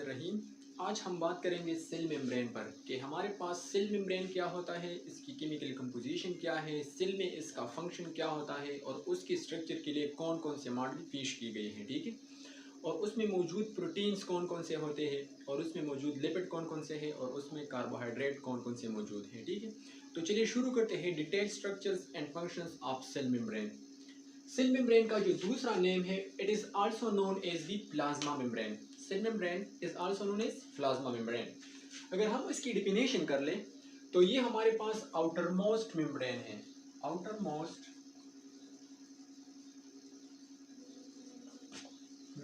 बिस्मिल्लाहिर्रहमानिर्रहीम। आज हम बात करेंगे सेल मेम्ब्रेन पर कि हमारे पास सेल मेम्ब्रेन क्या होता है, इसकी केमिकल कंपोजिशन क्या है, सेल में इसका फंक्शन क्या होता है और उसके स्ट्रक्चर के लिए कौन कौन से मॉडल पेश किए गए हैं। ठीक है, और उसमें मौजूद प्रोटीन्स कौन कौन से होते हैं और उसमें मौजूद लिपिड कौन कौन से हैं और उसमें कार्बोहाइड्रेट कौन कौन से मौजूद हैं। ठीक है, तो चलिए शुरू करते हैं detail structures and functions of cell membrane. Cell membrane का जो दूसरा नेम है, it is also known as the plasma membrane. Cell membrane is also known as plasma membrane. अगर हम इसकी डिफिनेशन कर लें तो ये हमारे पास आउटर मोस्ट मेम्ब्रेन है, outer most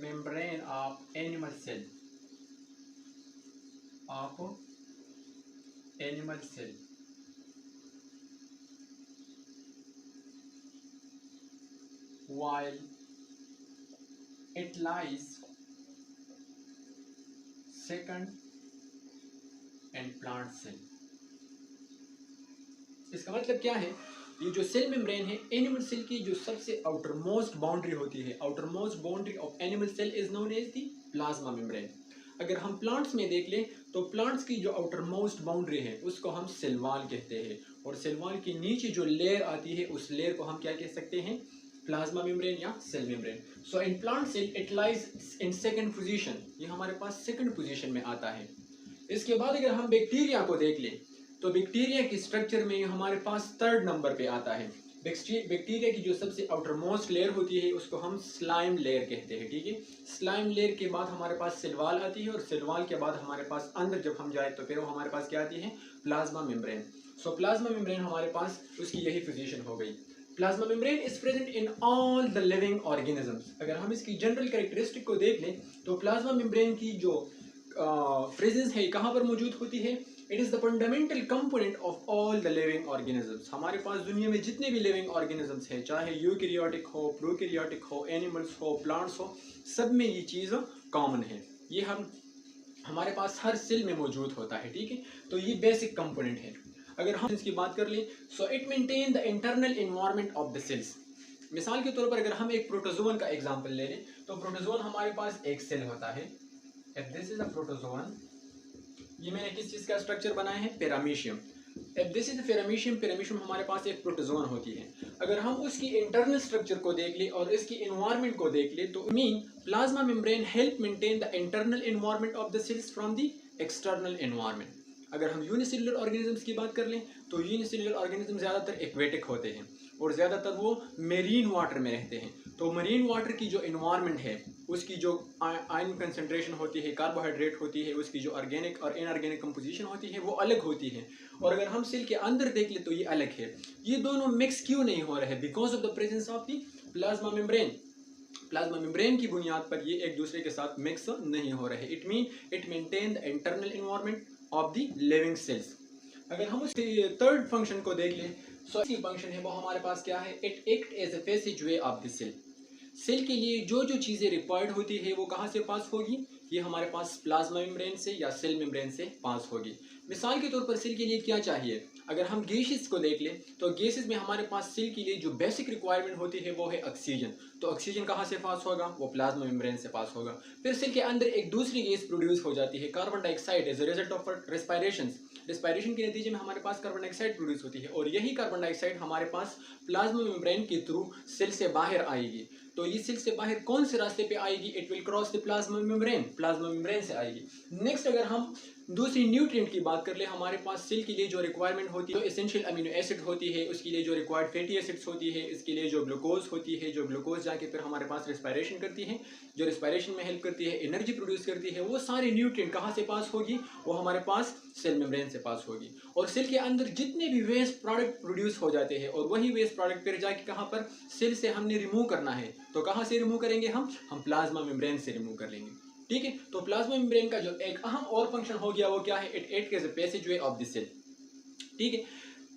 membrane of animal cell, of animal cell. While it lies second and plant cell। इसका मतलब क्या है, ये जो सेल मेम्ब्रेन है एनिमल सेल की जो सबसे आउटर मोस्ट बाउंड्री होती है, outer most boundary of animal cell is known as the plasma membrane. अगर हम प्लांट्स में देख लें तो प्लांट्स की जो आउटर मोस्ट बाउंड्री है उसको हम सेल वॉल कहते हैं, और सेल वॉल के नीचे जो लेयर आती है उस लेयर को हम क्या कह सकते हैं, प्लाज्मा मेम्ब्रेन या cell membrane. So in plant cell it lies in second position, ये हमारे पास सेकंड पोजीशन में आता है। इसके बाद अगर हम बैक्टीरिया को देख लें तो बैक्टीरिया की स्ट्रक्चर में हमारे पास थर्ड नंबर पे आता है। बैक्टीरिया की जो सबसे आउटर मोस्ट लेयर होती है उसको हम स्लाइम लेयर कहते हैं। ठीक है, स्लाइम लेयर के बाद हमारे पास सेल वॉल आती है, और सेल वॉल के बाद हमारे पास अंदर जब हम जाए तो फिर वो हमारे पास क्या आती है, प्लाज्मा मेम्ब्रेन। सो प्लाज्मा मेम्ब्रेन हमारे पास उसकी यही पोजीशन हो गई। Plasma membrane is present in all the living organisms. अगर हम इसकी जनरल कैरेक्टरिस्टिक को देख लें तो प्लाज्मा मेम्ब्रेन की जो प्रेजेंस है कहाँ पर मौजूद होती है, it is the fundamental component of all the living organisms. हमारे पास दुनिया में जितने भी लिविंग ऑर्गेनिजम्स हैं, चाहे यूकैरियोटिक हो, प्रोकैरियोटिक हो, एनिमल्स हो, प्लांट्स हो, सब में ये चीज़ कॉमन है। ये हमारे पास हर सेल में मौजूद होता है। ठीक है, तो ये बेसिक कंपोनेंट है। अगर हम इसकी बात कर लें so it maintain the internal environment of the cells. मिसाल के तौर पर अगर हम एक प्रोटोजोवन का एग्जांपल ले लें तो प्रोटोजोवन हमारे पास एक सेल होता है। If this is a protozoan, ये मैंने किस चीज़ का स्ट्रक्चर बनाया है, paramecium. If this is paramecium, paramecium हमारे पास एक प्रोटोजोवन होती है। अगर हम उसकी इंटरनल स्ट्रक्चर को देख ले और इसकी एनवायरनमेंट को देख ले तो mean plasma membrane help maintain the internal environment of the cells from the external environment. अगर हम यूनिसेलुलर ऑर्गेनिजम्स की बात कर लें तो यूनिसेलुलर ऑर्गेनिज्म ज़्यादातर एक्वेटिक होते हैं और ज़्यादातर वो मेरीन वाटर में रहते हैं। तो मरीन वाटर की जो एनवायरनमेंट है उसकी जो आयरन कंसंट्रेशन होती है, कार्बोहाइड्रेट होती है, उसकी जो ऑर्गेनिक और इनऑर्गेनिक कंपोजिशन होती है वो अलग होती है। और अगर हम सेल के अंदर देख ले तो ये अलग है। ये दोनों मिक्स क्यों नहीं हो रहे, because of the presence of the plasma membrane. Plasma membrane की बुनियाद पर ये एक दूसरे के साथ मिक्स नहीं हो रहे। It mean it maintain the internal environment of the living cells. अगर हम उसके थर्ड फंक्शन को देख लें सो इसकी फंक्शन है वो हमारे पास क्या है, it act as a passage way of the cell. Cell के लिए जो जो चीज़ें रिक्वायर्ड होती है वो कहाँ से पास होगी, ये हमारे पास प्लाज्मा मेम्ब्रेन से या सेल मेम्ब्रेन से पास होगी। मिसाल के तौर पर सेल के लिए क्या चाहिए, अगर हम गैसेस को देख लें तो गैसेस में हमारे पास सेल के लिए जो बेसिक रिक्वायरमेंट होती है वो है ऑक्सीजन। तो ऑक्सीजन कहाँ से पास होगा, वो प्लाज्मा मेम्ब्रेन से पास होगा। फिर सेल के अंदर एक दूसरी गैस प्रोड्यूस हो जाती है, carbon dioxide, as a result of respiration. Respiration के नतीजे में हमारे पास कार्बन डाइऑक्साइड प्रोड्यूस होती है, और यही कार्बन डाइऑक्साइड हमारे पास प्लाज्मा मेम्ब्रेन के थ्रू सेल से बाहर आएगी। तो ये सेल से बाहर कौन से रास्ते पे आएगी, it will cross the plasma membrane, plasma membrane से आएगी। नेक्स्ट अगर हम दूसरी न्यूट्रिएंट की बात कर ले, हमारे पास सेल के लिए जो रिक्वायरमेंट होती है तो एसेंशियल अमीनो एसिड होती है, उसके लिए जो रिक्वायर्ड फैटी एसिड्स होती है, इसके लिए जो ग्लूकोज होती है, जो ग्लूकोज जाके फिर हमारे पास रेस्पिरेशन करती है, जो रेस्पिरेशन में हेल्प करती है, एनर्जी प्रोड्यूस करती है, वो सारी न्यूट्रिएंट कहाँ से पास होगी, वो हमारे पास सेल मेम्ब्रेन से पास होगी। और सेल के अंदर जितने भी वेस्ट प्रोडक्ट प्रोड्यूस हो जाते हैं और वही वेस्ट प्रोडक्ट फिर जाके कहाँ पर सेल से हमने रिमूव करना है, तो कहाँ से रिमूव करेंगे, हम प्लाज्मा मेम्ब्रेन से रिमूव कर लेंगे। ठीक है, तो प्लाज्मा मेम्ब्रेन का जो एक अहम और फंक्शन हो गया वो क्या है, it act as a passage way of the cell. ठीक है,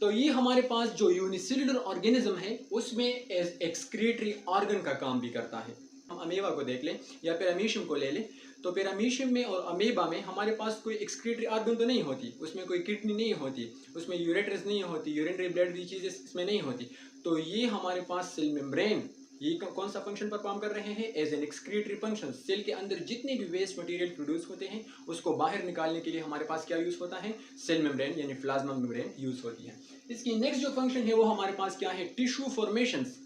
तो ये हमारे पास जो यूनिसेलुलर ऑर्गेनिज्म है उसमें एज एक्सक्रीटरी ऑर्गन का काम भी करता है। हम अमीबा को देख लें या पैरामीशियम को ले लें तो पैरामीशियम में और अमीबा में हमारे पास कोई एक्सक्रीटरी ऑर्गन तो नहीं होती, उसमें कोई किडनी नहीं होती, उसमें यूरेट्रस नहीं होती, यूरिनरी ब्लड की चीज़ें इसमें नहीं होती। तो ये हमारे पास सेल मेम्ब्रेन ये कौन सा फंक्शन परफॉर्म कर रहे हैं? As an excretory function. Cell के अंदर जितने भी वेस्ट मटेरियल प्रोड्यूस होते हैं उसको बाहर निकालने के लिए हमारे पास क्या यूज होता है? सेल मेम्ब्रेन यानी प्लाज्मा मेम्ब्रेन यूज होती है। इसकी नेक्स्ट जो फंक्शन है वो हमारे पास क्या है? Tissue formations.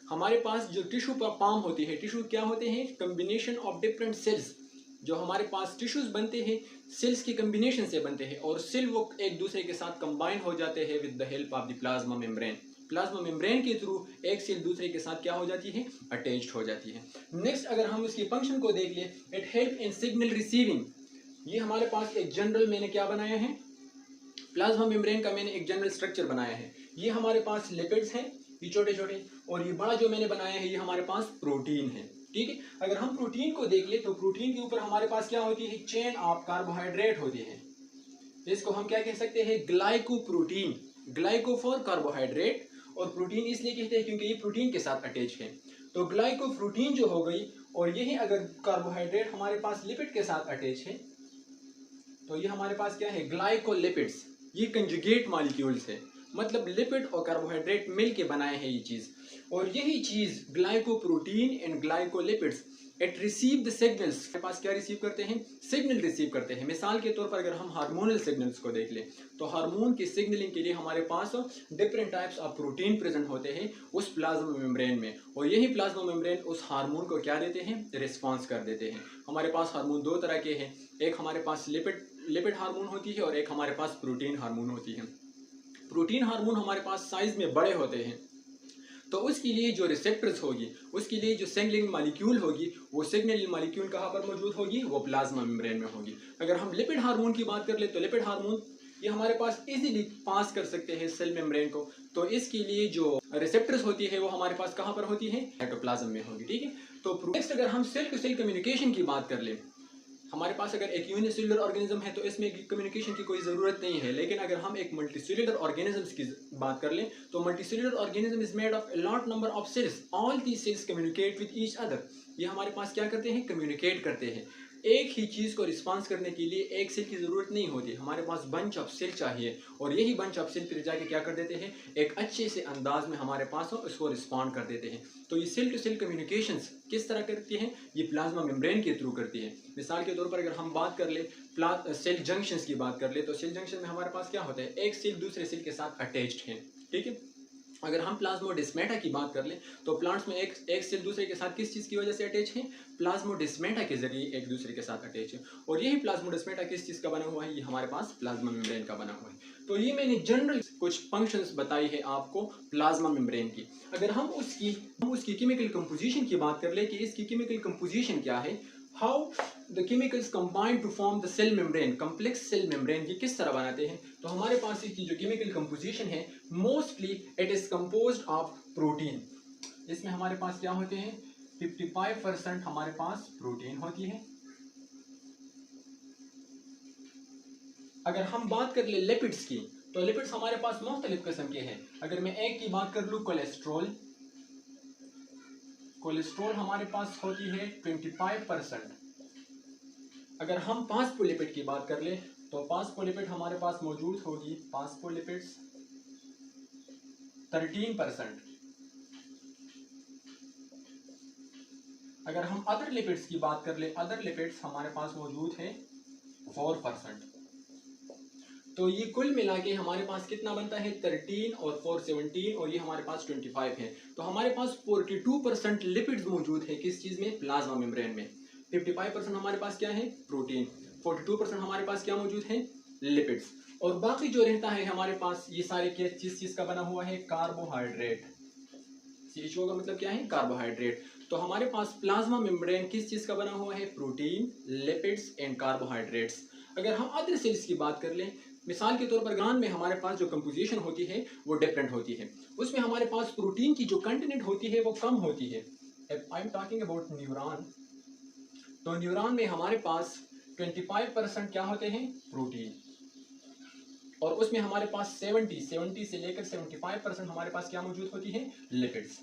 हमारे पास जो टिश्यू फॉर्म होती है, टिश्यू क्या होते हैं? Combination of different cells. जो हमारे पास टिश्यूज बनते हैं सेल्स की कम्बिनेशन से बनते हैं और सेल वो एक दूसरे के साथ कंबाइन हो जाते हैं with the help of the plasma membrane. Plasma membrane के थ्रू एक सेल दूसरे के साथ क्या हो जाती है? अटैच्ड हो जाती है। नेक्स्ट अगर हम इसकी फंक्शन को देख ले, it help in signal receiving. ये हमारे पास एक जनरल मैंने क्या बनाया है? प्लाज्मा मेम्ब्रेन का मैंने एक जनरल स्ट्रक्चर बनाया है। ये हमारे पास लिपिड्स हैं, ये छोटे छोटे, और ये बड़ा जो मैंने बनाया है ये हमारे पास प्रोटीन है। ठीक है, अगर हम प्रोटीन को देख ले तो प्रोटीन के ऊपर हमारे पास क्या होती है? चेन ऑफ कार्बोहाइड्रेट होती है। इसको हम क्या कह सकते हैं? ग्लाइकोप्रोटीन। ग्लाइको फॉर कार्बोहाइड्रेट और प्रोटीन इसलिए कहते हैं क्योंकि ये प्रोटीन के साथ अटैच है। तो ग्लाइकोप्रोटीन जो हो गई, और यही अगर कार्बोहाइड्रेट हमारे पास लिपिड के साथ अटैच है तो ये हमारे पास क्या है? ग्लाइकोलिपिड्स। ये कंजुगेट मॉलिक्यूल्स है, मतलब लिपिड और कार्बोहाइड्रेट मिलके बनाए हैं ये चीज। और यही चीज glycoprotein and glycolipids it receive the signals. के पास क्या रिसीव करते हैं? सिग्नल रिसीव करते हैं। मिसाल के तौर पर अगर हम हार्मोनल सिग्नल्स को देख लें तो हार्मोन की सिग्नलिंग के लिए हमारे पास different types of protein present होते हैं उस प्लाज्मा मेम्ब्रेन में, और यही प्लाज्मा मेम्ब्रेन उस हार्मोन को क्या देते हैं? रिस्पॉन्स कर देते हैं। हमारे पास हार्मोन दो तरह के हैं, एक हमारे पास लिपिड हार्मोन होती है और एक हमारे पास प्रोटीन हार्मोन होती है। प्रोटीन हार्मोन हमारे पास साइज में बड़े होते हैं, तो उसके लिए जो रिसेप्टर्स होगी, उसके लिए जो सिग्नलिंग मॉलिक्यूल होगी, वो सिग्नलिंग मॉलिक्यूल कहाँ पर मौजूद होगी? वो प्लाज्मा मेम्ब्रेन में होगी। अगर हम लिपिड हार्मोन की बात कर ले तो लिपिड हार्मोन ये हमारे पास इजीली पास कर सकते हैं सेल मेम्ब्रेन को, तो इसके लिए जो रिसेप्टर्स होती है वो हमारे पास कहाँ पर होती है? साइटोप्लाज्म में होगी। ठीक है, तो नेक्स्ट अगर हम सेल टू सेल कम्युनिकेशन की बात कर ले, हमारे पास अगर एक यूनिसेलुलर ऑर्गेनिज्म है तो इसमें कम्युनिकेशन की कोई ज़रूरत नहीं है, लेकिन अगर हम एक मल्टीसेलुलर ऑर्गेनिजम्स की बात कर लें तो multicellular organism is made of lot number of cells, all the cells communicate with each other. ये हमारे पास क्या करते हैं? कम्युनिकेट करते हैं। एक ही चीज़ को रिस्पॉन्स करने के लिए एक सेल की ज़रूरत नहीं होती, हमारे पास बंच ऑफ सेल चाहिए, और यही बंच ऑफ सेल फिर जाके क्या कर देते हैं? एक अच्छे से अंदाज में हमारे पास हो उसको रिस्पॉन्ड कर देते हैं। तो ये सेल टू सेल कम्युनिकेशंस किस तरह करती हैं? ये प्लाज्मा मेम्ब्रेन के थ्रू करती है। मिसाल के तौर पर अगर हम बात कर ले सेल जंक्शंस की बात कर ले तो सेल जंक्शन में हमारे पास क्या होता है? एक सेल दूसरे सेल के साथ अटैच्ड है। ठीक है, अगर हम प्लाज्मोडेस्माटा की बात कर लें तो प्लांट्स में एक सेल दूसरे के साथ किस चीज़ की वजह से अटैच है? प्लाज्मोडेस्माटा के जरिए एक दूसरे के साथ अटैच है। और यही प्लाज्मोडेस्माटा किस चीज़ का बना हुआ है? ये हमारे पास प्लाज्मा मेम्ब्रेन का बना हुआ है। तो ये मैंने जनरल कुछ फंक्शंस बताई है आपको प्लाज्मा मेम्ब्रेन की। अगर हम उसकी केमिकल कंपोजिशन की बात कर ले कि इसकी केमिकल कंपोजिशन क्या है, how the chemicals combine to form the cell membrane, complex cell membrane, ये किस तरह बनाते हैं? तो हमारे पास इसकी जो केमिकल कंपोजिशन है mostly it is composed of protein. इसमें हमारे पास क्या होते हैं? 55% हमारे पास प्रोटीन होती है। अगर हम बात कर ले लिपिड्स की तो लिपिड्स हमारे पास मुख्तलिफ किस्म के हैं। अगर मैं एक की बात कर लूँ कोलेस्ट्रॉल, कोलेस्ट्रॉल हमारे पास होती है 25%। अगर हम फास्फोलिपिड की बात कर ले तो फास्फोलिपिड हमारे पास मौजूद होगी, फास्फोलिपिड्स 13%। अगर हम अदर लिपिड्स की बात कर ले, अदर लिपिड्स हमारे पास मौजूद है 4%। तो ये कुल मिला के हमारे पास कितना बनता है? 13 और 4 17, और ये हमारे पास 25 है। तो हमारे पास 42% लिपिड्स मौजूद है किस चीज़ में? प्लाज्मा मेम्ब्रेन में। 55% हमारे पास क्या है? प्रोटीन। 42% हमारे पास क्या मौजूद है? लिपिड्स। और बाकी जो रहता है हमारे पास ये सारे किस चीज़ का बना हुआ है? कार्बोहाइड्रेट। CHO का मतलब क्या है? कार्बोहाइड्रेट। तो हमारे पास प्लाज्मा मेम्ब्रेन किस चीज़ का बना हुआ है? Protein, lipids and carbohydrates. अगर हम अदर सेल्स की बात कर लें, मिसाल के तौर पर गान में हमारे पास जो कंपोजिशन होती है वो डिफरेंट होती है। उसमें हमारे पास प्रोटीन की जो कंटेंट होती है वो कम होती है। I am talking about neuron, तो न्यूरॉन में हमारे पास 25% क्या होते हैं? प्रोटीन, और उसमें हमारे पास 70 से लेकर 75% हमारे पास क्या मौजूद होती है? Lipids.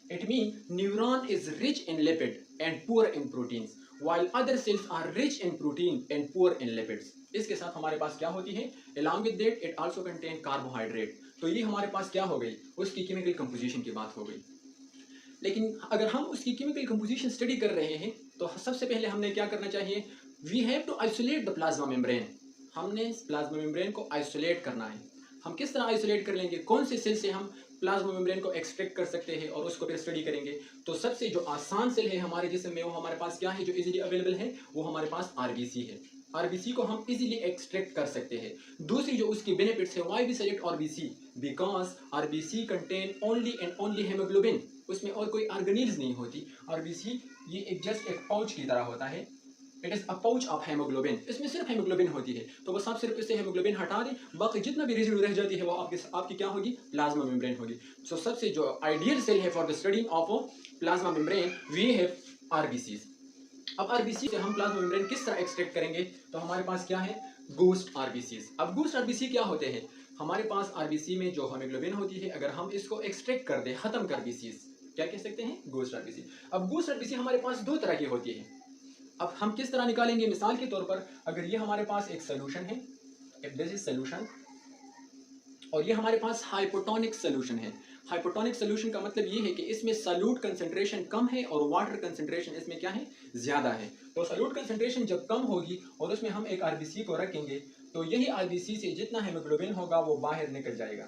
It means neuron is rich in lipid and poor in proteins, while other cells are rich in protein and poor in lipids. इसके साथ हमारे पास क्या होती है? Along with that, it also contain carbohydrate. तो ये हमारे पास क्या हो गई? उसकी केमिकल कंपोजिशन की बात हो गई। लेकिन अगर हम उसकी केमिकल कंपोजिशन स्टडी कर रहे हैं तो सबसे पहले हमने क्या करना चाहिए, we have to isolate the plasma membrane. हमने प्लाज्मा मेम्ब्रेन को आइसोलेट करना है। हम किस तरह आइसोलेट कर लेंगे, कौन से सेल से हम प्लाज्मा मेम्ब्रेन को एक्सट्रैक्ट कर सकते हैं और उसको फिर स्टडी करेंगे। तो सबसे जो आसान सेल है हमारे जिस्म में वो हमारे पास क्या है जो इजीली अवेलेबल है, वो हमारे पास आरबीसी है। आरबीसी को हम इजीली एक्सट्रैक्ट कर सकते हैं। दूसरी जो उसकी बेनिफिट्स है, why we select RBC, because RBC contain only and only haemoglobin, उसमें और कोई ऑर्गेनेल्स नहीं होती। आरबीसी ये एक जस्ट एक पाउच की तरह होता है, it is a pouch of haemoglobin, इसमें सिर्फ हेमोग्लोबिन होती है। तो बस आप सिर्फ इससे हेमोग्लोबिन हटा दें, बाकी जितना भी रेजिड्यू रह जाती है वो आपकी क्या होगी, प्लाज्मा मेम्ब्रेन होगी। सो सबसे जो आइडियल सेल है for the study of plasma membrane, we have RBCs. अब आरबीसी से हम प्लाज्मा मेम्ब्रेन किस तरह एक्सट्रैक्ट करेंगे, तो हमारे पास क्या है, गोस्ट आरबीसीज। अब गोस्ट आरबीसी क्या होते हैं, हमारे पास आरबीसी में जो हेमोग्लोबिन होती है अगर हम इसको एक्सट्रैक्ट कर दें, खत्म कर आरबीसीज, क्या कह सकते हैं, गोस्ट आरबीसी। अब गोस्ट आरबीसी हमारे पास दो तरह की होती है। अब हम किस तरह निकालेंगे, मिसाल के तौर पर अगर ये हमारे पास एक सोल्यूशन है, इफ दिस इज सोल्यूशन, और ये हमारे पास हाइपोटोनिक सोल्यूशन है। हाइपोटोनिक सोल्यूशन का मतलब ये है कि इसमें सॉल्यूट कंसंट्रेशन कम है और वाटर कंसंट्रेशन इसमें क्या है, ज्यादा है। तो सॉल्यूट कंसंट्रेशन जब कम होगी और उसमें हम एक आरबीसी को रखेंगे तो यही आरबीसी से जितना हेमोग्लोबिन होगा वो बाहर निकल जाएगा।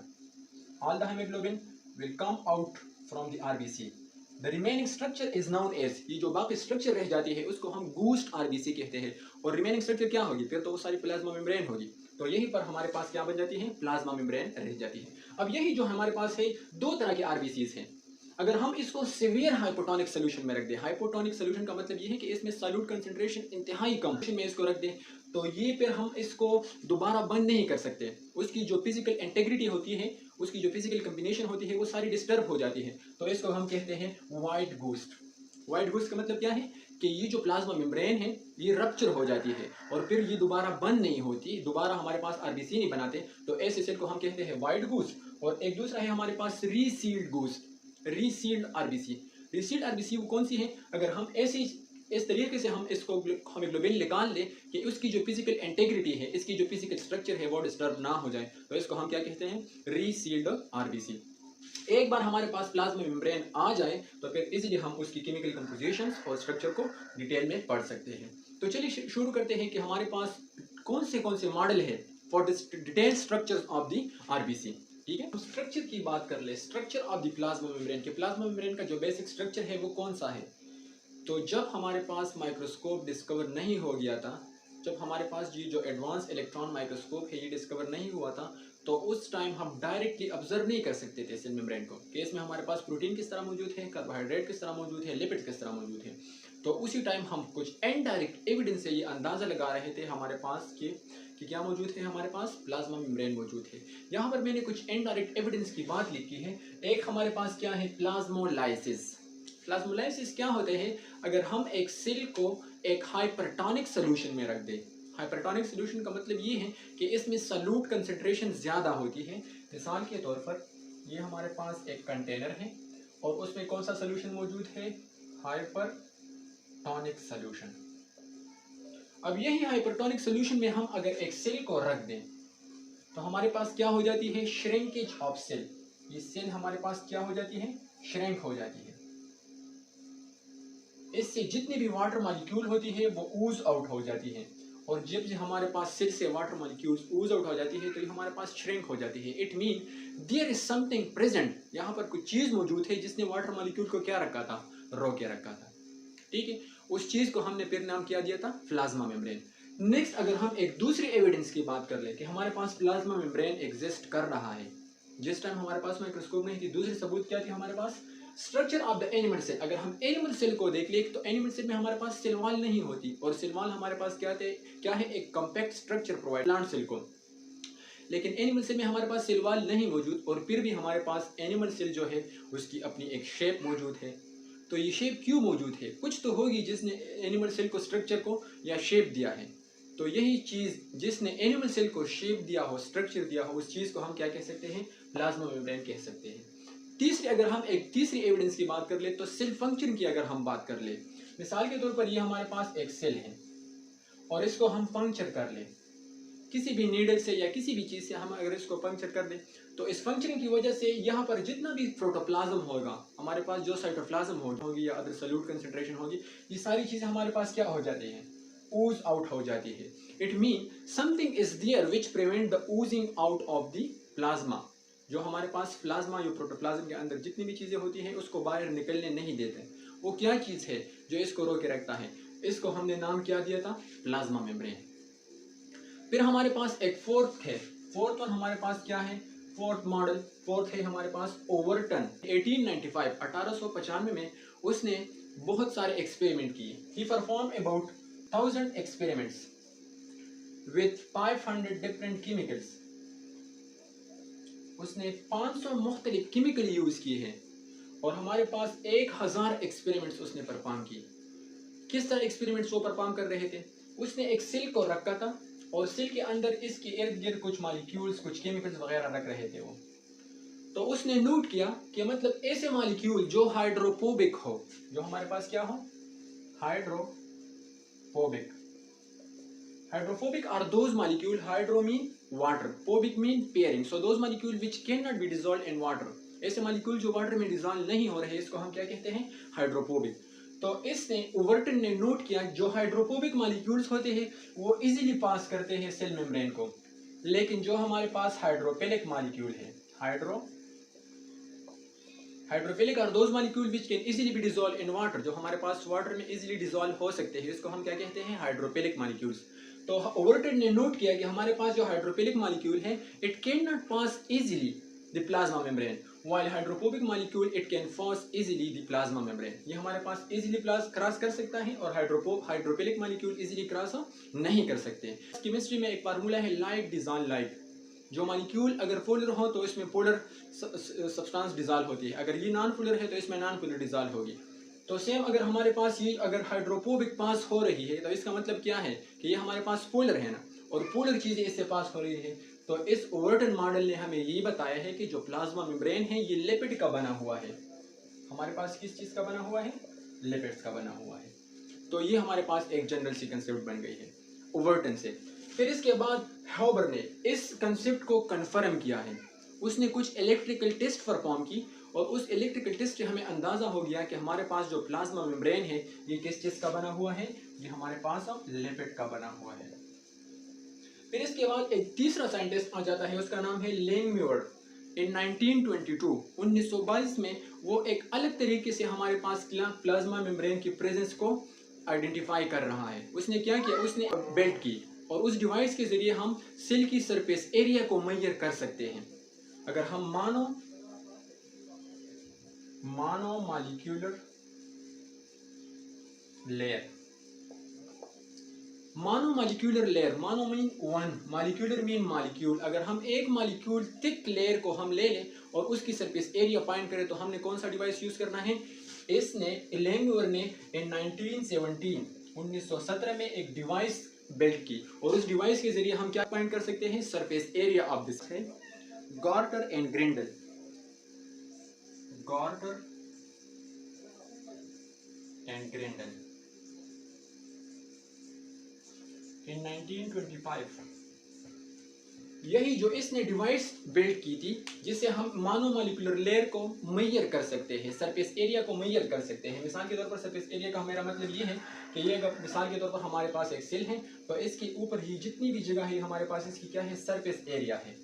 All the haemoglobin will come out from the RBC. The remaining structure is known as, ये जो बाकी स्ट्रक्चर रह जाती है उसको हम गोस्ट आरबीसी कहते हैं। और रिमेनिंग स्ट्रक्चर क्या होगी, फिर तो वो सारी प्लाज्मा मेम्ब्रेन होगी। तो यहीं पर हमारे पास क्या बन जाती है, प्लाज्मा मेम्ब्रेन रह जाती है। अब यही जो हमारे पास है, दो तरह के आरबीसीज हैं। अगर हम इसको सिवियर हाइपोटोनिक सोल्यूशन में रख दें, हाइपोटोनिक सोल्यूशन का मतलब ये है कि इसमें सॉल्यूट कंसंट्रेशन इंतहाई कम में इसको रख दें, तो ये फिर हम इसको दोबारा बंद नहीं कर सकते। उसकी जो फिजिकल इंटेग्रिटी होती है, उसकी जो फिजिकल कम्बिनेशन होती है वो सारी डिस्टर्ब हो जाती है। तो इसको हम कहते हैं वाइट गोस्ट। वाइट गोस्ट का मतलब क्या है कि ये जो प्लाज्मा मेम्ब्रेन है ये रप्चर हो जाती है और फिर ये दोबारा बंद नहीं होती, दोबारा हमारे पास आरबीसी नहीं बनाते। तो ऐसे सेल को हम कहते हैं वाइट गोस्ट। और एक दूसरा है हमारे पास रीसील्ड गोस्ट, रीसील्ड आरबीसी। रीसील्ड आरबीसी वो कौन सी है, अगर हम ऐसी इस तरीके से हम इसको हेमोग्लोबिन निकाल लें कि उसकी जो फिजिकल इंटेग्रिटी है, इसकी जो फिजिकल स्ट्रक्चर है वो डिस्टर्ब ना हो जाए, तो इसको हम क्या कहते हैं, रीसील्ड आरबीसी। एक बार हमारे पास प्लाज्मा मेम्ब्रेन आ जाए तो फिर इजीली हम उसकी केमिकल कंपोजिशंस और स्ट्रक्चर को डिटेल में पढ़ सकते हैं। तो चलिए शुरू करते हैं कि हमारे पास कौन से मॉडल है for the detail structures of the RBC. ठीक है, स्ट्रक्चर की बात कर ले, structure of the plasma membrane के, प्लाज्मा मेम्ब्रेन का जो बेसिक स्ट्रक्चर है वो कौन सा है। तो जब हमारे पास माइक्रोस्कोप डिस्कवर नहीं हो गया था, जब हमारे पास ये जो एडवांस इलेक्ट्रॉन माइक्रोस्कोप है ये डिस्कवर नहीं हुआ था, तो उस टाइम हम डायरेक्टली ऑब्जर्व नहीं कर सकते थे सेल मेम्ब्रेन को कि इसमें हमारे पास प्रोटीन किस तरह मौजूद है, कार्बोहाइड्रेट किस तरह मौजूद है, लिपिड किस तरह मौजूद है। तो उसी टाइम हम कुछ इनडायरेक्ट एविडेंस से ये अंदाज़ा लगा रहे थे हमारे पास कि क्या मौजूद है, हमारे पास प्लाज्मा मेम्ब्रेन मौजूद है। यहाँ पर मैंने कुछ इनडायरेक्ट एविडेंस की बात लिखी है। एक हमारे पास क्या है, प्लाज्मोलाइसिस। प्लाज्मोलाइसिस क्या होते हैं, अगर हम एक सेल को एक हाइपरटोनिक सोल्यूशन में रख दें। हाइपरटोनिक सोल्यूशन का मतलब ये है कि इसमें सॉल्यूट कंसंट्रेशन ज़्यादा होती है। मिसाल के तौर पर ये हमारे पास एक कंटेनर है और उसमें कौन सा सोल्यूशन मौजूद है, हाइपरटोनिक सोल्यूशन। अब यही हाइपरटोनिक सोल्यूशन में हम अगर एक सेल को रख दें तो हमारे पास क्या हो जाती है, श्रिंकेज ऑफ सेल। ये सेल हमारे पास क्या हो जाती है, श्रिंक हो जाती है। इससे जितनी भी वाटर मॉलिक्यूल होती है वो ऊज आउट हो जाती है। और जब हमारे पास सेल से वाटर मॉलिक्यूल्स ऊज आउट हो जाती है तो ये हमारे पास श्रिंक हो जाती है। It mean there is something present, यहाँ पर कुछ चीज़ मौजूद है जिसने वाटर मॉलिक्यूल को क्या रखा था, रोके रखा था। ठीक है, उस चीज़ को हमने फिर नाम क्या दिया था, प्लाज्मा मेम्ब्रेन। नेक्स्ट अगर हम एक दूसरी एविडेंस की बात कर ले कि हमारे पास प्लाज्मा मेम्ब्रेन एग्जिस्ट कर रहा है, जिस टाइम हमारे पास माइक्रोस्कोप नहीं थी, दूसरी सबूत क्या थी हमारे पास, structure of the animal cell. अगर हम एनिमल सेल को देख ले तो एनिमल सेल में हमारे पास सेल वॉल नहीं होती, और सेल वॉल हमारे पास क्या है, एक compact structure provide plant cell को। लेकिन एनिमल सेल में हमारे पास सेल वॉल नहीं मौजूद, और फिर भी हमारे पास एनिमल सेल जो है उसकी अपनी एक शेप मौजूद है। तो ये शेप क्यों मौजूद है, कुछ तो होगी जिसने एनिमल सेल को स्ट्रक्चर को या शेप दिया है। तो यही चीज़ जिसने एनिमल सेल को शेप दिया हो, स्ट्रक्चर दिया हो, उस चीज़ को हम क्या कह सकते हैं, प्लाज्मा मेम्ब्रेन कह सकते हैं। तीसरी अगर हम एक तीसरी एविडेंस की बात कर ले तो सेल फंक्शन की अगर हम बात कर ले, मिसाल के तौर पर ये हमारे पास एक सेल है और इसको हम पंक्चर कर ले। किसी भी नीडल से या किसी भी चीज़ से हम अगर इसको पंक्चर कर दें तो इस पंक्चरिंग की वजह से यहाँ पर जितना भी प्रोटोप्लाज्म होगा, हमारे पास जो साइटोप्लाज्म होगी या अदर सॉल्यूट कंसंट्रेशन होगी, ये सारी चीज़ें हमारे पास क्या हो जाती हैं, ooze आउट हो जाती है। It mean something is there which prevent the oozing out of the plasma. जो हमारे पास प्लाज्मा, जो प्रोटोप्लाज्म के अंदर जितनी भी चीज़ें होती हैं उसको बाहर निकलने नहीं देते। वो क्या चीज़ है जो इसको रोके रखता है? इसको हमने नाम क्या दिया था? Plasma membrane. फिर हमारे पास एक फोर्थ है। फोर्थ वन हमारे पास क्या है? फोर्थ मॉडल, फोर्थ है हमारे पास ओवरटन। 1895 में उसने बहुत सारे एक्सपेरिमेंट किए। He perform about 1000 experiments with 500 different chemicals. उसने 500 मुख्तलिफ केमिकल यूज किए हैं और हमारे पास 1000 एक्सपेरिमेंट्स उसने परफॉर्म किए। किस तरह एक्सपेरिमेंट्स वो परफॉर्म कर रहे थे? उसने एक सिल्क को रखा था और सिल्क के अंदर इसके इर्द गिर्द कुछ मॉलिक्यूल्स, कुछ केमिकल्स वगैरह रख रहे थे वो। तो उसने नोट किया कि मतलब ऐसे मॉलिक्यूल जो हाइड्रोफोबिक हो, जो हमारे पास क्या हो? Hydrophobic. Hydrophobic are those molecule, hydro mean water, phobic mean pairing, so those molecule which cannot be dissolved in water। ऐसे molecule जो वाटर में डिजोल्व नहीं हो रहे इसको हम क्या कहते हैं? हाइड्रोफोबिक। तो इसने ओवरटन ने नोट किया जो हाइड्रोफोबिक मॉलिक्यूल्स होते हैं वो इजीली पास करते हैं सेल मेम्ब्रेन को, लेकिन जो हमारे पास हाइड्रोफिलिक मॉलिक्यूल है, hydrophilic are those molecule which can easily be dissolve in water, जो हमारे पास वाटर में इजीली डिजोल्व हो सकते हैं, इसको हम क्या कहते हैं? Hydrophilic molecules. तो ओवरटन ने नोट किया कि हमारे पास जो हाइड्रोफिलिक मॉलिक्यूल है it can not pass easily the plasma membrane, while hydrophobic molecule it can pass easily the plasma membrane. ये हमारे पास इजीली क्रॉस कर सकता है और हाइड्रोफिलिक मॉलिक्यूल इजीली क्रॉस नहीं कर सकते। केमिस्ट्री में एक फार्मूला है लाइट डिजॉल्व लाइट। जो मॉलिक्यूल अगर पोलर हो तो इसमें पोलर सब्सटेंस डिजॉल्व होती है, अगर ये नॉन पोलर है तो इसमें नॉन पोलर डिजॉल्व होगी। तो सेम अगर हमारे पास ये अगर हाइड्रोफोबिक पास हो रही है तो इसका मतलब क्या है कि ये हमारे पास पोलर है ना, और पोलर चीज़ें इससे पास हो रही है। तो इस ओवरटन मॉडल ने हमें ये बताया है कि जो प्लाज्मा मेम्ब्रेन है ये लिपिड का बना हुआ है। हमारे पास किस चीज़ का बना हुआ है? लिपिड्स का बना हुआ है। तो ये हमारे पास एक जनरल सी कंसेप्ट बन गई है ओवरटन से। फिर इसके बाद हॉबर ने इस कंसेप्ट को कन्फर्म किया है। उसने कुछ इलेक्ट्रिकल टेस्ट परफॉर्म की और उस इलेक्ट्रिकल टेस्ट से हमें अंदाज़ा हो गया कि हमारे पास जो प्लाज्मा मेम्ब्रेन है ये किस चीज़ का बना हुआ है? ये हमारे पास लिपिड का बना हुआ है। फिर इसके बाद एक तीसरा साइंटिस्ट आ जाता है, उसका नाम है लैंगम्यूर। इन 1922 में वो एक अलग तरीके से हमारे पास प्लाज्मा मेम्ब्रेन की प्रेजेंस को आइडेंटिफाई कर रहा है। उसने क्या किया? उसने बेल्ट की और उस डिवाइस के जरिए हम सेल की सरफेस एरिया को मेजर कर सकते हैं। अगर हम मानो मॉलिक्यूलर लेयर, मानो mean one, molecular mean molecule. अगर हम एक मॉलिक्यूल थिक लेयर को हम ले लें और उसकी सरफेस एरिया फाइंड करें तो हमने कौन सा डिवाइस यूज करना है? इसने लैंगम्यूर ने इन 1917 में एक डिवाइस बिल्ड की और उस डिवाइस के जरिए हम क्या फाइंड कर सकते हैं? सरफेस एरिया ऑफ दिस है गार्टर एंड ग्रिंडल। इन 1925 यही जो इसने डिवाइस बिल्ड की थी जिससे हम मानोमोलिकुलर लेयर को मेजर कर सकते हैं, सरफेस एरिया को मेजर कर सकते हैं। मिसाल के तौर पर सरफेस एरिया का मेरा मतलब ये है कि ये अगर मिसाल के तौर पर हमारे पास एक सेल है तो इसके ऊपर ही जितनी भी जगह है हमारे पास इसकी क्या है? सरफेस एरिया है।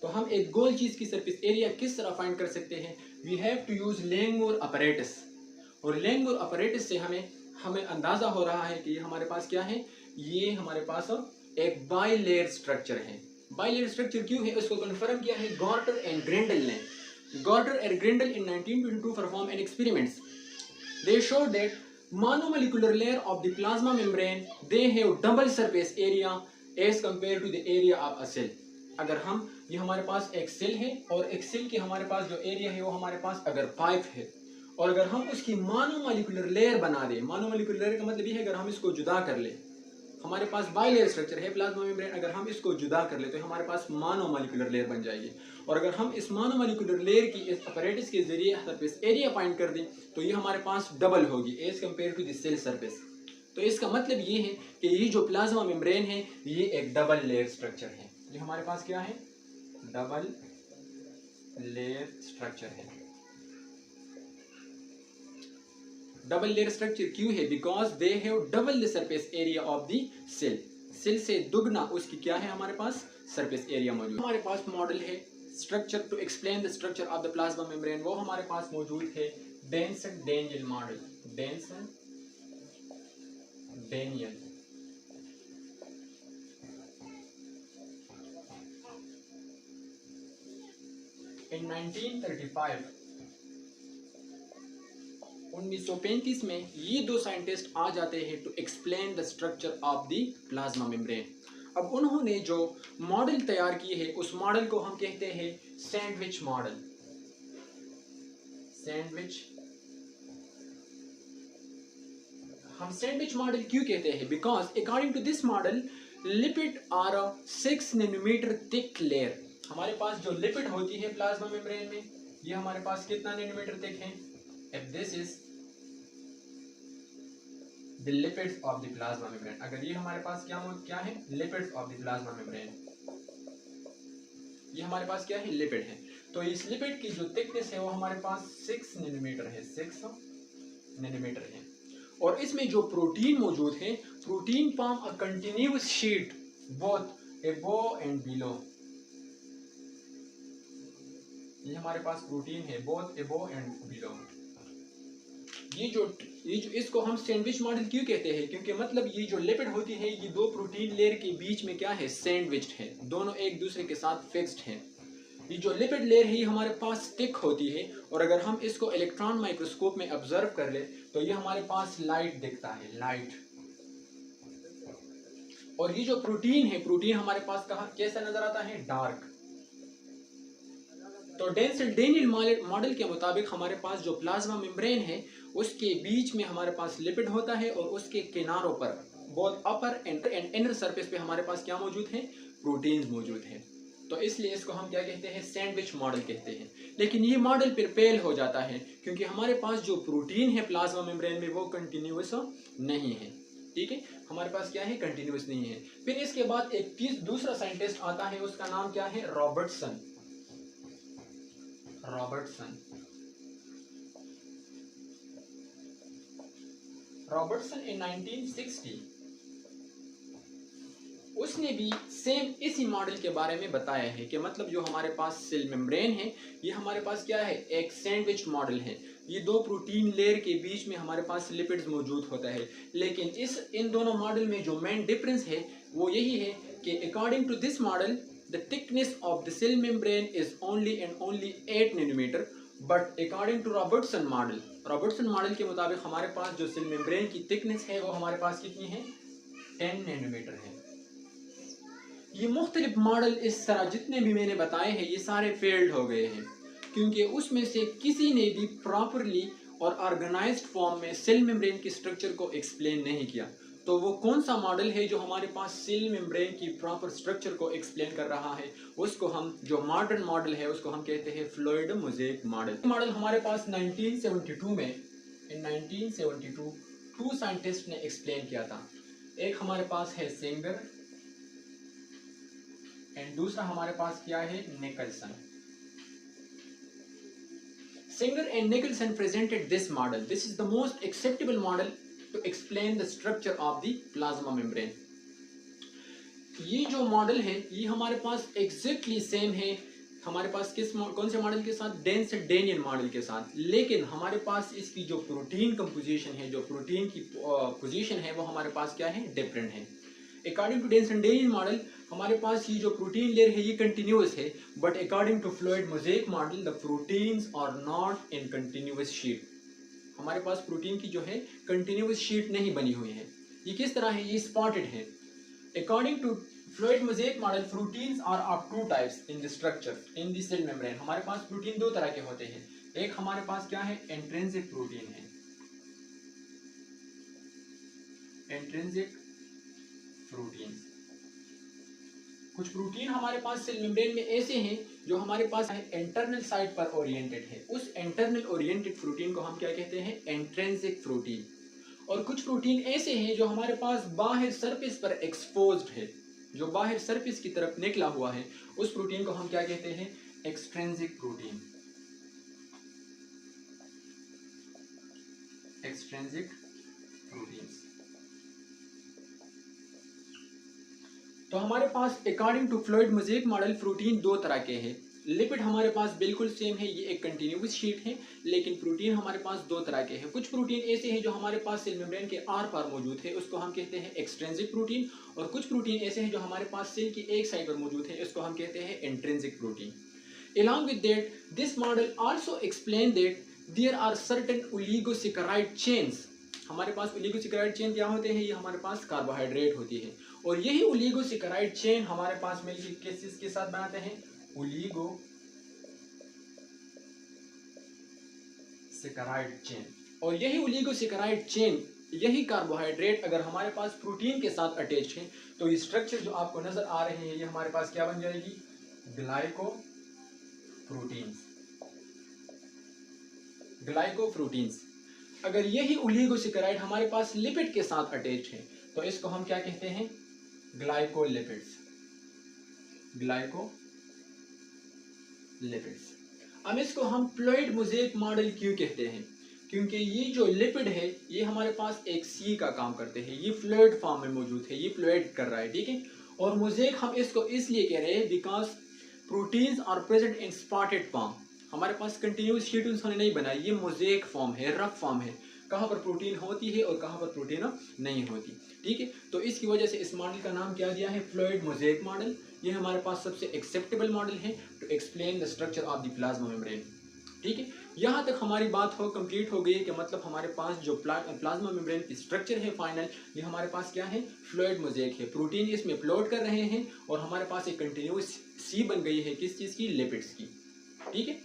तो हम एक गोल चीज़ की सरफेस एरिया किस तरह फाइंड कर सकते हैं? We have to use Langmuir apparatus. और लैंगम्यूर अपैरेटस से हमें अंदाज़ा हो रहा है कि ये हमारे पास क्या है? ये हमारे पास एक बाई लेयर स्ट्रक्चर है। बाई लेयर स्ट्रक्चर क्यों है? उसको कन्फर्म किया है गार्टर एंड ग्रिंडल ने। Gorter and Grendel in 1922 perform an experiments. They show that monomolecular layer of the plasma membrane they have double surface area as compared to the area of a cell। अगर हम ये हमारे पास एक cell है और एक cell की हमारे पास जो एरिया है वो हमारे पास अगर 5 है और अगर हम उसकी मोनोमोलिकुलर लेयर बना दें, मोनोमोलिकुलर लेयर का मतलब ये है अगर हम इसको जुदा कर ले, हमारे पास बाइलेयर स्ट्रक्चर है प्लाज्मा मेम्ब्रेन, अगर हम इसको जुदा कर ले तो हमारे पास मोनोमोलिकुलर लेयर बन जाएगी। और अगर हम इस मोनोमोलिकुलर लेयर की इस अपैरेटस के जरिए सरफेस एरिया फाइंड कर दें तो ये हमारे पास डबल होगी as compare to the cell surface. तो इसका मतलब ये है कि ये जो प्लाज्मा मेम्ब्रेन है ये एक डबल लेयर स्ट्रक्चर है। ये हमारे पास क्या है? डबल लेयर स्ट्रक्चर है। डबल लेयर स्ट्रक्चर क्यों है? Because they have double the surface area of the cell. Cell से दुगना उसकी क्या है हमारे पास? सरफेस एरिया मौजूद। हमारे पास मॉडल है structure to explain the structure of the plasma membrane, वो हमारे पास मौजूद है Davson Danielli model. Davson Danielli in 1935 में ये दो साइंटिस्ट आ जाते हैं to explain the structure of the plasma membrane. अब उन्होंने जो मॉडल तैयार किए हैं उस मॉडल को हम कहते हैं सैंडविच मॉडल। सैंडविच, हम सैंडविच मॉडल क्यों कहते हैं? Because according to this model lipid are a 6 nanometre thick layer. हमारे पास जो लिपिड होती है प्लाज्मा मेम्ब्रेन में ये हमारे पास कितना नैनोमीटर थिक है? If this is the lipids of the plasma membrane, अगर ये हमारे पास क्या है? Lipids of the plasma membrane, ये हमारे पास क्या है? लिपिड है। तो इस लिपिड की जो थिकनेस है वो हमारे पास 6 नैनोमीटर है, 6 नैनोमीटर है। और इसमें जो प्रोटीन मौजूद है, protein form a continuous sheet both above and below. ये हमारे पास प्रोटीन है बोथ अबव एंड बिलो। ये जो इसको हम सैंडविच मॉडल क्यों कहते हैं? क्योंकि मतलब ये जो लिपिड होती है ये दो प्रोटीन लेयर के बीच में क्या है? सैंडविच्ड है, दोनों एक दूसरे के साथ फिक्स्ड हैं। ये जो लिपिड लेयर है ये हमारे पास थिक होती है और अगर हम इसको इलेक्ट्रॉन माइक्रोस्कोप में ऑब्जर्व कर ले तो ये हमारे पास लाइट दिखता है, लाइट। और ये जो प्रोटीन है, प्रोटीन हमारे पास कहाँ कैसा नजर आता है? डार्क। तो डेंसन डेनियल मॉडल के मुताबिक हमारे पास जो प्लाज्मा मेम्ब्रेन है उसके बीच में हमारे पास लिपिड होता है और उसके किनारों पर both upper and inner surface पे हमारे पास क्या मौजूद है? प्रोटीन्स मौजूद हैं। तो इसलिए इसको हम क्या कहते हैं? सैंडविच मॉडल कहते हैं। लेकिन ये मॉडल फिर फेल हो जाता है क्योंकि हमारे पास जो प्रोटीन है प्लाज्मा मेम्ब्रेन में वो कंटिन्यूअस नहीं है। ठीक है, हमारे पास क्या है? कंटिन्यूअस नहीं है। फिर इसके बाद एक दूसरा साइंटिस्ट आता है, उसका नाम क्या है? रॉबर्टसन। रॉबर्टसन इन 1960 उसने भी सेम इसी मॉडल के बारे में बताया है कि मतलब जो हमारे पास सेल मेम्ब्रेन है ये हमारे पास क्या है? एक सैंडविच मॉडल है। ये दो प्रोटीन लेयर के बीच में हमारे पास लिपिड्स मौजूद होता है। लेकिन इन दोनों मॉडल में जो मेन डिफरेंस है वो यही है कि according to this model the thickness of the cell membrane is only and only 8 nanometre, but according to Robertson model के मुताबिक हमारे पास जो सेल मेम्ब्रेन की थिकनेस है वो हमारे पास कितनी है? 10 नैनोमीटर है। ये मुख्तलिफ मॉडल इस तरह जितने भी मैंने बताए हैं ये सारे फेल्ड हो गए हैं क्योंकि उसमें से किसी ने भी प्रॉपरली और ऑर्गेनाइज्ड फॉर्म में सेल मेम्ब्रेन की स्ट्रक्चर को एक्सप्लेन नहीं किया। तो वो कौन सा मॉडल है जो हमारे पास सेल मेम्ब्रेन की प्रॉपर स्ट्रक्चर को एक्सप्लेन कर रहा है? उसको हम जो मॉडर्न मॉडल है उसको हम कहते हैं फ्लूइड मोज़ेक मॉडल हमारे पास 1972 में इन 1972 टू साइंटिस्ट ने एक्सप्लेन किया था। एक हमारे पास है सिंगर एंड दूसरा हमारे पास क्या है? Nicholson. Singer and Nicholson presented this model. This is the most acceptable model to explain the structure of the plasma membrane. ये जो मॉडल है ये हमारे पास एग्जैक्टली सेम है हमारे पास कौन से मॉडल के साथ? डेंसन डेनियल मॉडल के साथ। लेकिन हमारे पास इसकी जो प्रोटीन कंपोजिशन है, जो प्रोटीन की पोजीशन है वो हमारे पास क्या है? डिफरेंट है। अकॉर्डिंग टू डेंसन डेनियल मॉडल हमारे पास ये जो प्रोटीन लेयर है ये कंटिन्यूअस है, but according to fluid mosaic model the proteins are not in continuous sheet. हमारे पास प्रोटीन की जो है कंटिन्यूअस शीट नहीं बनी हुई है। ये किस तरह है? ये स्पॉटेड है। According to fluid mosaic model proteins are of two types in the structure in the cell membrane. हमारे पास प्रोटीन दो तरह के होते हैं। एक हमारे पास क्या है? इंट्रिंसिक प्रोटीन है, इंट्रिंसिक प्रोटीन। कुछ प्रोटीन हमारे पास सेल मेम्ब्रेन में ऐसे हैं जो हमारे पास इंटरनल साइड पर ओरिएंटेड है। उस इंटरनल ओरिएंटेड प्रोटीन को हम क्या कहते हैं? Intrinsic protein. और कुछ प्रोटीन ऐसे हैं जो हमारे पास बाहर सरफेस पर एक्सपोज्ड है, जो बाहर सरफेस की तरफ निकला हुआ है, उस प्रोटीन को हम क्या कहते हैं? Extrinsic protein. Extrinsic proteins. तो हमारे पास according to fluid mosaic model protein दो तरह के हैं। लिपिड हमारे पास बिल्कुल सेम है, ये एक कंटिन्यूस शीट है, लेकिन प्रोटीन हमारे पास दो तरह के हैं। कुछ प्रोटीन ऐसे हैं जो हमारे पास सेल मेम्ब्रेन के आर पार मौजूद है, उसको हम कहते हैं एक्सट्रिंसिक प्रोटीन। और कुछ प्रोटीन ऐसे हैं जो हमारे पास सेल की एक साइड पर मौजूद है, इसको हम कहते हैं intrinsic protein. Along with that, this model also explain that there are certain oligosaccharide chains। हमारे पास ओलिगोसेकेराइड चेन क्या होते हैं? ये हमारे पास कार्बोहाइड्रेट होती है, और यही ओलिगोसेकेराइड चेन हमारे पास मिलकर किस चीज के साथ बनाते हैं? Oligosaccharide chain. और यही ओलिगोसेकेराइड चेन, यही कार्बोहाइड्रेट अगर हमारे पास प्रोटीन के साथ अटैच है, तो ये स्ट्रक्चर जो आपको नजर आ रहे हैं, ये हमारे पास क्या बन जाएगी? ग्लाइकोप्रोटीन्स। अगर यही ओलिगोसेकेराइड हमारे पास लिपिड के साथ अटैच है, तो इसको हम क्या कहते हैं? ग्लाइकोलिपिड्स। ग्लाइकोलिपिड्स। अब इसको हम फ्लूइड मोज़ेक मॉडल क्यों कहते हैं? क्योंकि ये जो लिपिड है, ये हमारे पास एक सी का काम करते हैं, ये फ्लूइड फॉर्म में मौजूद है, ये फ्लूइड कर रहा है, ठीक है। और मोज़ेक हम इसको इसलिए कह रहे हैं because proteins are present in spotted form. हमारे पास कंटिन्यूस शीट उन्होंने नहीं बनाई, ये मोज़ेक फॉर्म है, रफ फॉर्म है, कहाँ पर प्रोटीन होती है और कहाँ पर प्रोटीन नहीं होती, ठीक है। तो इसकी वजह से इस मॉडल का नाम क्या दिया है? Fluid mosaic model. ये हमारे पास सबसे एक्सेप्टेबल मॉडल है to explain the structure of the plasma membrane, ठीक है। यहाँ तक हमारी बात कंप्लीट हो गई कि मतलब हमारे पास जो प्लाज्मा मेम्ब्रेन की स्ट्रक्चर है फाइनल, ये हमारे पास क्या है? फ्लूइड मोज़ेक है। प्रोटीन इसमें प्लॉट कर रहे हैं और हमारे पास एक कंटिन्यूस सी बन गई है, किस चीज़ की? लिपिड्स की, ठीक है।